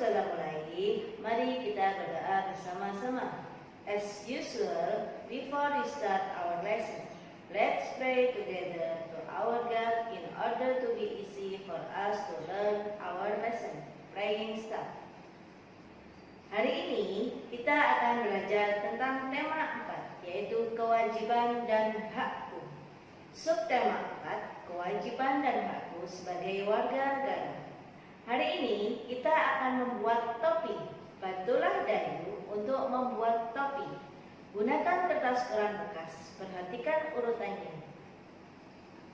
kita mulai, mari kita berdoa bersama-sama. As usual, before we start our lesson, let's pray together to our God in order to be easy for us to learn our lesson. Praying start. Hari ini kita akan belajar tentang tema 4, yaitu kewajiban dan hakku. Subtema 4, kewajiban dan hakku sebagai warga negara. Hari ini kita akan membuat topi. Bantulah Dayu untuk membuat topi. Gunakan kertas koran bekas. Perhatikan urutannya.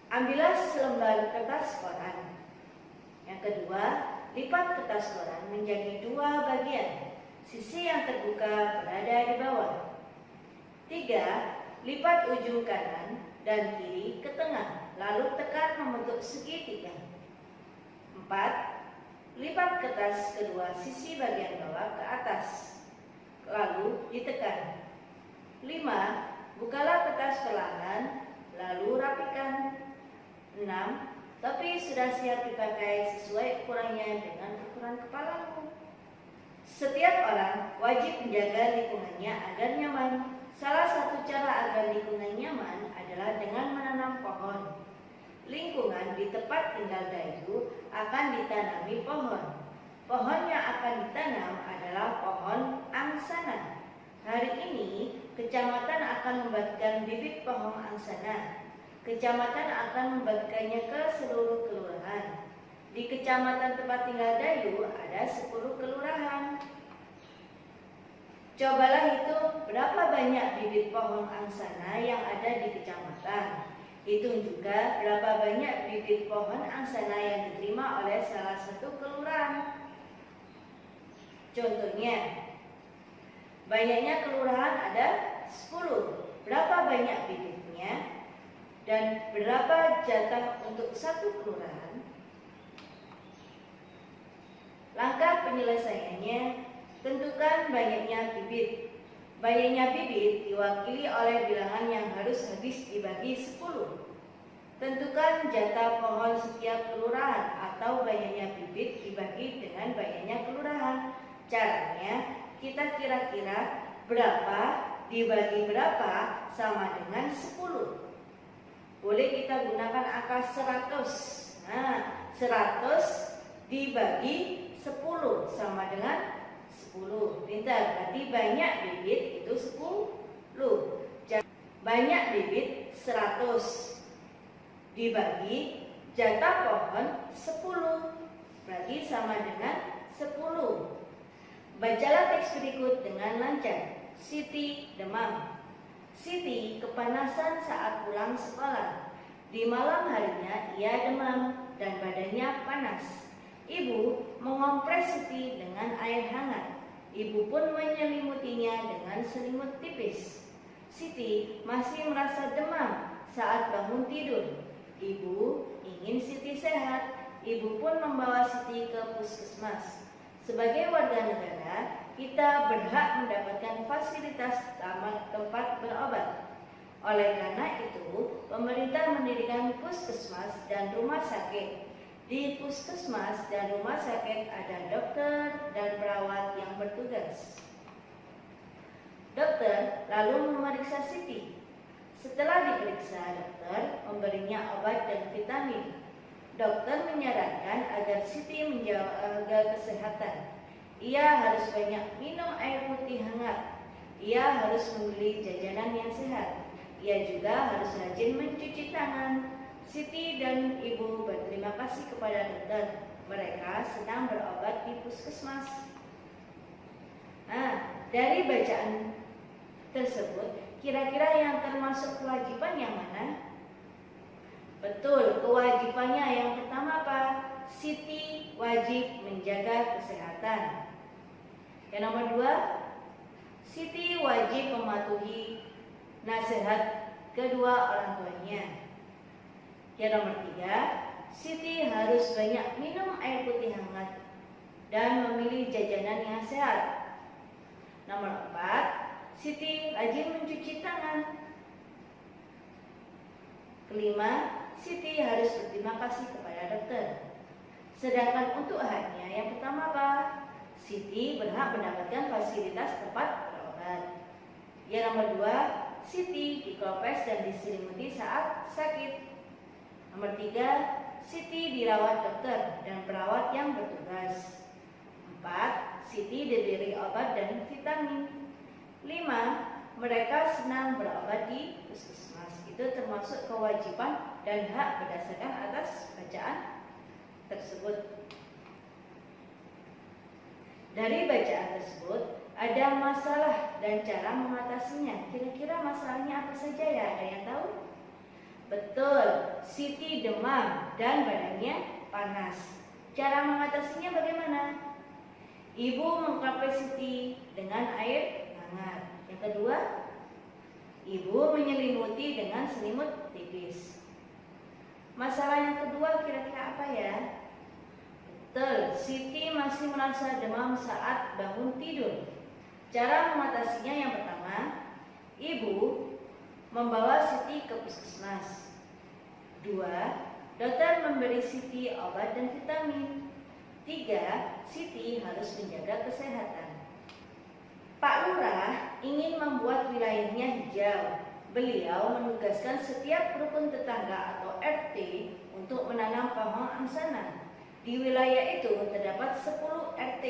Ambillah selembar kertas koran. Yang kedua, lipat kertas koran menjadi 2 bagian. Sisi yang terbuka berada di bawah. 3. Lipat ujung kanan dan kiri ke tengah, lalu tekan membentuk segitiga. 4. Lipat kertas kedua sisi bagian bawah ke atas, lalu ditekan. 5. Bukalah kertas perlahan, lalu rapikan. 6. Topi sudah siap dipakai sesuai ukurannya dengan ukuran kepalamu. Setiap orang wajib menjaga lingkungannya agar nyaman. Salah satu cara agar lingkungan nyaman adalah dengan menanam pohon. Lingkungan di tempat tinggal Dayu akan ditanami pohon. Pohon yang akan ditanam adalah pohon angsana. Hari ini, kecamatan akan membagikan bibit pohon angsana. Kecamatan akan membagikannya ke seluruh kelurahan. Di kecamatan tempat tinggal Dayu ada 10 kelurahan. Cobalah hitung berapa banyak bibit pohon angsana yang ada di kecamatan. Hitung juga berapa banyak bibit pohon angsana yang diterima oleh salah satu kelurahan. Contohnya, banyaknya kelurahan ada 10. Berapa banyak bibitnya? Dan berapa jatah untuk satu kelurahan? Langkah penyelesaiannya, tentukan banyaknya bibit. Banyaknya bibit diwakili oleh bilangan yang harus habis dibagi 10. Tentukan jatah pohon setiap kelurahan atau banyaknya bibit dibagi dengan banyaknya kelurahan. Caranya, kita kira-kira berapa dibagi berapa sama dengan 10. Boleh kita gunakan angka 100. Nah, 100 dibagi 10 sama dengan 10. Pintar, berarti banyak bibit itu 10. Banyak bibit 100 dibagi jatah pohon 10. Berarti sama dengan 10. Bacalah teks berikut dengan lancar. Siti demam. Siti kepanasan saat pulang sekolah. Di malam harinya ia demam dan badannya panas. Ibu mengompres Siti dengan air hangat. Ibu pun menyelimutinya dengan selimut tipis. Siti masih merasa demam saat bangun tidur. Ibu ingin Siti sehat. Ibu pun membawa Siti ke puskesmas. Sebagai warga negara, kita berhak mendapatkan fasilitas tempat berobat. Oleh karena itu, pemerintah mendirikan puskesmas dan rumah sakit. Di puskesmas dan rumah sakit ada dokter dan perawat yang bertugas. Dokter lalu memeriksa Siti. Setelah diperiksa, dokter memberinya obat dan vitamin. Dokter menyarankan agar Siti menjaga kesehatan. Ia harus banyak minum air putih hangat. Ia harus membeli jajanan yang sehat. Ia juga harus rajin mencuci tangan. Siti dan ibu berterima kasih kepada dokter. Mereka senang berobat di puskesmas. Nah, dari bacaan tersebut, kira-kira yang termasuk kewajiban yang mana? Betul, kewajibannya yang pertama apa? Siti wajib menjaga kesehatan. Yang nomor 2, Siti wajib mematuhi nasihat kedua orang tuanya. Yang nomor 3, Siti harus banyak minum air putih hangat dan memilih jajanan yang sehat. Nomor 4, Siti rajin mencuci tangan. Kelima, Siti harus berterima kasih kepada dokter. Sedangkan untuk haknya yang pertama apa? Siti berhak mendapatkan fasilitas tempat berobat. Yang nomor 2, Siti dikopes dan diselimuti saat sakit. Nomor 3, Siti dirawat dokter dan perawat yang bertugas. 4, Siti diberi obat dan vitamin. 5, mereka senang berobat di puskesmas. Itu termasuk kewajiban dan hak berdasarkan atas bacaan tersebut. Dari bacaan tersebut ada masalah dan cara mengatasinya. Kira-kira masalahnya apa saja ya? Ada yang tahu? Betul, Siti demam dan badannya panas. Cara mengatasinya bagaimana? Ibu mengkopes Siti dengan air hangat. Yang kedua, ibu menyelimuti dengan selimut tipis. Masalah yang kedua kira-kira apa ya? Betul, Siti masih merasa demam saat bangun tidur. Cara mengatasinya yang pertama, ibu membawa Siti ke puskesmas. 2, dokter memberi Siti obat dan vitamin. 3, Siti harus menjaga kesehatan. Pak Lurah ingin membuat wilayahnya hijau. Beliau menugaskan setiap rukun tetangga atau RT untuk menanam pohon angsana. Di wilayah itu terdapat 10 RT.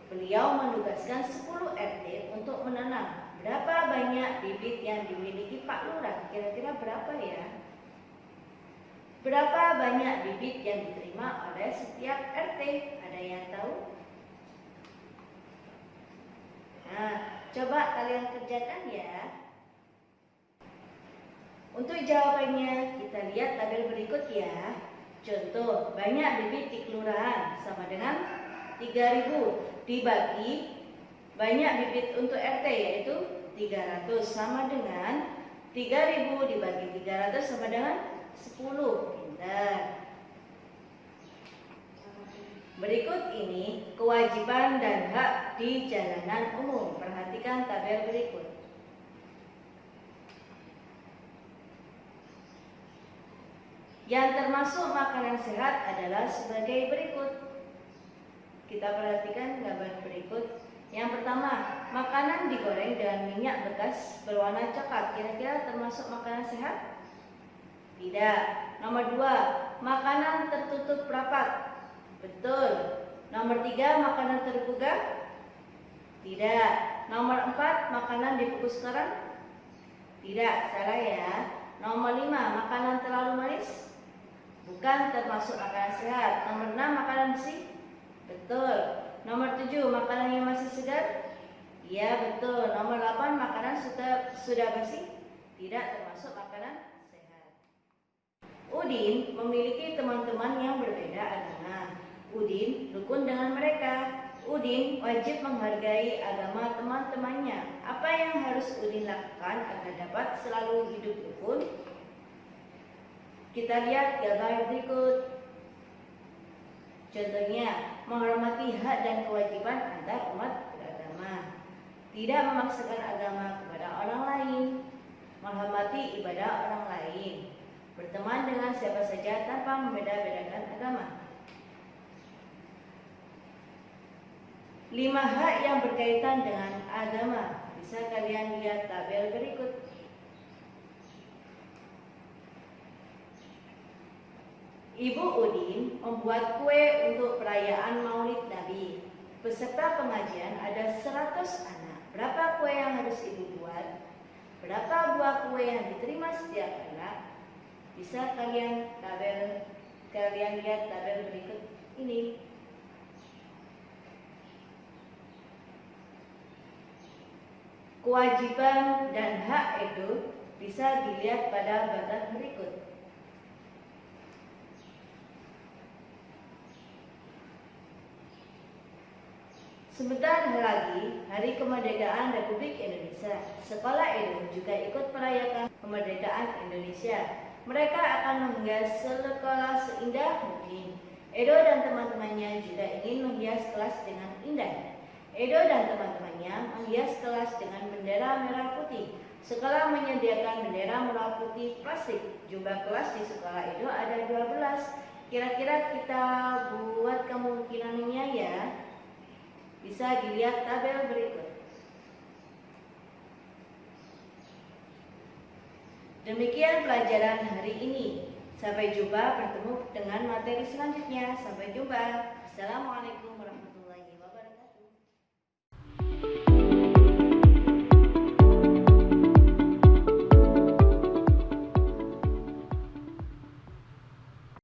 Beliau menugaskan 10 RT untuk menanam. Berapa banyak bibit yang dimiliki Pak Lurah? Kira-kira berapa ya? Berapa banyak bibit yang diterima oleh setiap RT? Ada yang tahu? Nah, coba kalian kerjakan ya. Untuk jawabannya kita lihat tabel berikut ya. Contoh, banyak bibit di kelurahan sama dengan 3.000 dibagi banyak bibit untuk RT yaitu 300 sama dengan 3.000 dibagi 300 sama dengan 10. Pintar. Berikut ini kewajiban dan hak di jalanan umum. Perhatikan tabel berikut. Yang termasuk makanan sehat adalah sebagai berikut. Kita perhatikan gambar berikut. Yang pertama, makanan digoreng dengan minyak bekas berwarna coklat. Kira-kira termasuk makanan sehat? Tidak. Nomor 2, makanan tertutup rapat. Betul. Nomor 3, makanan terbuka? Tidak. Nomor 4, makanan dibungkus garam? Tidak, salah ya. Nomor 5, makanan terlalu manis? Bukan termasuk makanan sehat. Nomor 6, makanan besi? Betul. Nomor 7, makanan yang masih segar? Iya, betul. Nomor 8, makanan sudah basi? Tidak termasuk makanan sehat. Udin memiliki teman-teman yang berbeda agama. Udin rukun dengan mereka. Udin wajib menghargai agama teman-temannya. Apa yang harus Udin lakukan agar dapat selalu hidup rukun? Kita lihat gambar berikut. Contohnya, menghormati hak dan kewajiban antar umat beragama. Tidak memaksakan agama kepada orang lain. Menghormati ibadah orang lain. Berteman dengan siapa saja tanpa membeda-bedakan agama. 5 hak yang berkaitan dengan agama. Bisa kalian lihat tabel berikut. Ibu Udin membuat kue untuk perayaan Maulid Nabi. Peserta pengajian ada 100 anak. Berapa kue yang harus ibu buat? Berapa buah kue yang diterima setiap anak? Bisa kalian lihat tabel berikut ini. Kewajiban dan hak itu bisa dilihat pada batas berikut. Sebentar lagi Hari Kemerdekaan Republik Indonesia. Sekolah Edo juga ikut merayakan kemerdekaan Indonesia. Mereka akan menghias sekolah seindah mungkin. Edo dan teman-temannya juga ingin menghias kelas dengan indah. Edo dan teman-temannya menghias kelas dengan bendera merah putih. Sekolah menyediakan bendera merah putih plastik. Jumlah kelas di sekolah Edo ada 12. Kira-kira kita buat kemungkinannya ya. Bisa dilihat tabel berikut. Demikian pelajaran hari ini. Sampai jumpa, bertemu dengan materi selanjutnya. Sampai jumpa. Assalamualaikum warahmatullahi wabarakatuh.